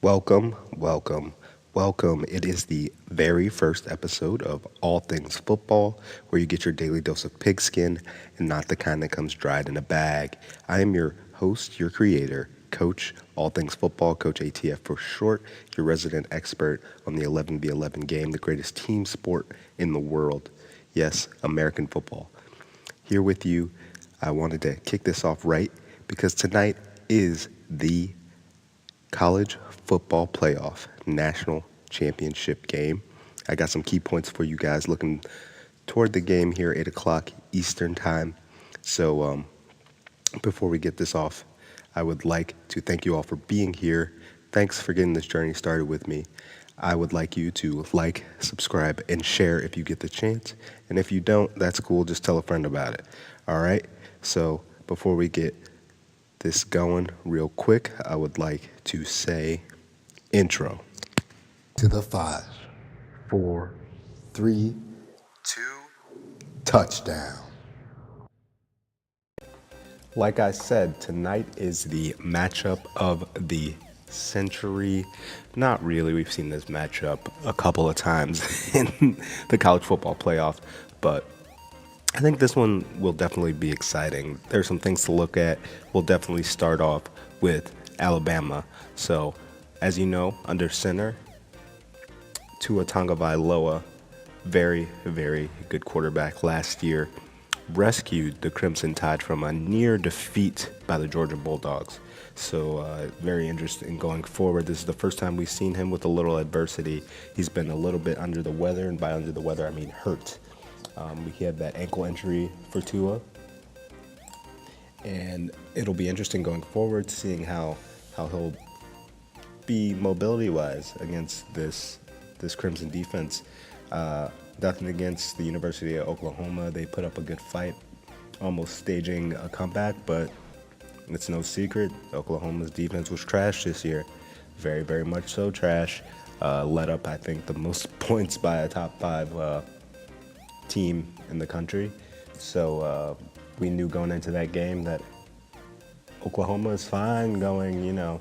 Welcome, welcome, welcome. It is the very first episode of All Things Football, where you get your daily dose of pigskin and not the kind that comes dried in a bag. I am your host, your creator, Coach All Things Football, Coach ATF for short, your resident expert on the 11v11 game, the greatest team sport in the world. Yes, American football. Here with you, I wanted to kick this off right because tonight is the College Football Playoff National Championship Game. I got some key points for you guys looking toward the game here, 8 o'clock Eastern Time. So before we get this off, I would like to thank you all for being here. Thanks for getting this journey started with me. I would like you to like, subscribe, and share if you get the chance. And if you don't, that's cool. Just tell a friend about it. All right? So before we get this going real quick, I would like to say intro. To the 5, 4, 3, 2, touchdown. Like I said, tonight is the matchup of the century. Not really. We've seen this matchup a couple of times in the college football playoff, but I think this one will definitely be exciting. There's some things to look at. We'll definitely start off with Alabama. So, as you know, under center, Tua Tagovailoa, very, very good quarterback last year, rescued the Crimson Tide from a near defeat by the Georgia Bulldogs. So very interesting going forward. This is the first time we've seen him with a little adversity. He's been a little bit under the weather, and by under the weather, I mean hurt. He had that ankle injury for Tua, and it'll be interesting going forward, seeing how he'll be mobility-wise against this Crimson defense. Nothing against the University of Oklahoma. They put up a good fight, almost staging a comeback, but it's no secret Oklahoma's defense was trash this year. Very, very much so trash. Led up, I think, the most points by a top 5 team in the country. So we knew going into that game that Oklahoma is fine going,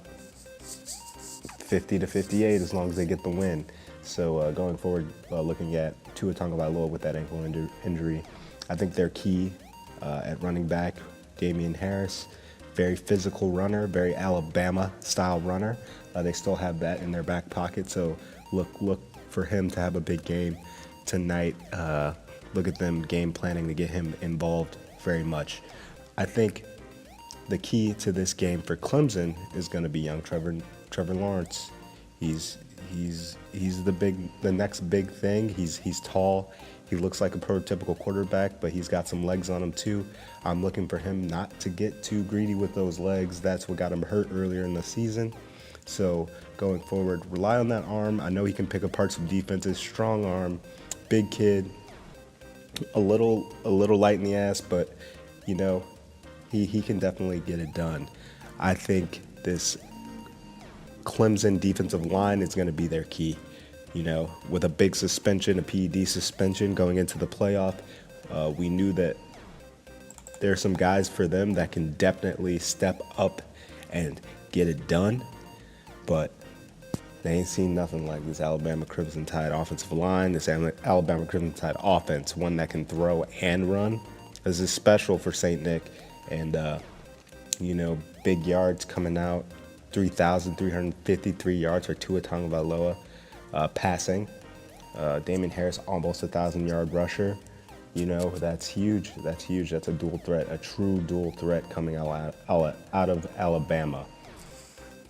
50 to 58 as long as they get the win. So going forward, looking at Tua Tagovailoa with that ankle injury, I think they're key at running back. Damian Harris, very physical runner, very Alabama-style runner. They still have that in their back pocket, so look for him to have a big game tonight. Look at them game planning to get him involved very much. I think the key to this game for Clemson is going to be young Trevor Lawrence. He's the next big thing. He's tall. He looks like a prototypical quarterback, but he's got some legs on him too. I'm looking for him not to get too greedy with those legs. That's what got him hurt earlier in the season. So going forward, rely on that arm. I know he can pick apart some defenses. Strong arm, big kid, a little light in the ass, but he can definitely get it done. I think this Clemson defensive line is going to be their key. With a big suspension, a PED suspension going into the playoff, we knew that there are some guys for them that can definitely step up and get it done, but they ain't seen nothing like this Alabama Crimson Tide offensive line, this Alabama Crimson Tide offense, one that can throw and run. This is special for St. Nick, and big yards coming out, 3,353 yards for Tua Tagovailoa. Passing, Damian Harris almost 1,000-yard rusher. That's huge. That's huge. That's a dual threat, a true dual threat coming out of Alabama.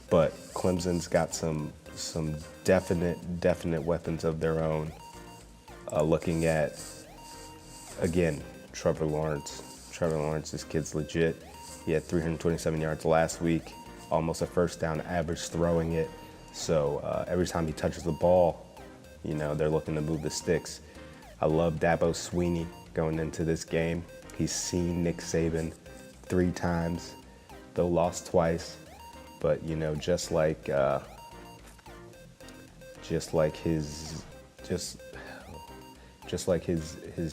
But Clemson's got some definite weapons of their own. Looking at, again, Trevor Lawrence. This kid's legit. He had 327 yards last week, almost a first down average throwing it. So every time he touches the ball, they're looking to move the sticks. I love Dabo Swinney going into this game. He's seen Nick Saban 3 times, though lost twice. But just like his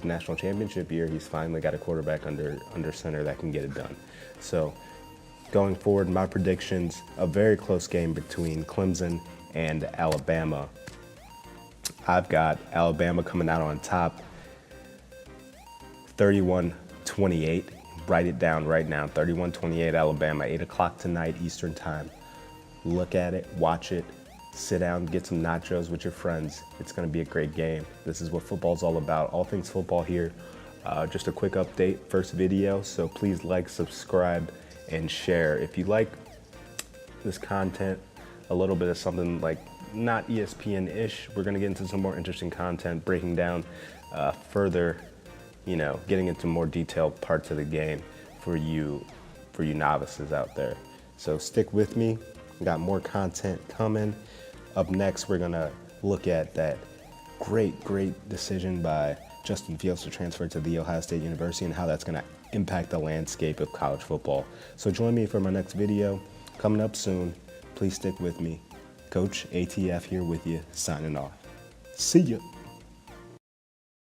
national championship year, he's finally got a quarterback under center that can get it done. So Going forward, my predictions, a very close game between Clemson and Alabama. I've got Alabama coming out on top, 31-28. Write it down right now, 31-28 Alabama, 8 o'clock tonight Eastern time. Look at it, watch it, sit down, get some nachos with your friends. It's gonna be a great game. This is what football's all about, all things football here. Just a quick update, first video, so please like, subscribe, and share. If you like this content, a little bit of something like not ESPN-ish, we're gonna get into some more interesting content, breaking down further, getting into more detailed parts of the game for you novices out there. So stick with me, we got more content coming. Up next, we're gonna look at that great decision by Justin Fields to transfer to The Ohio State University and how that's gonna impact the landscape of college football. So join me for my next video, coming up soon. Please stick with me. Coach ATF here with you, signing off. See ya.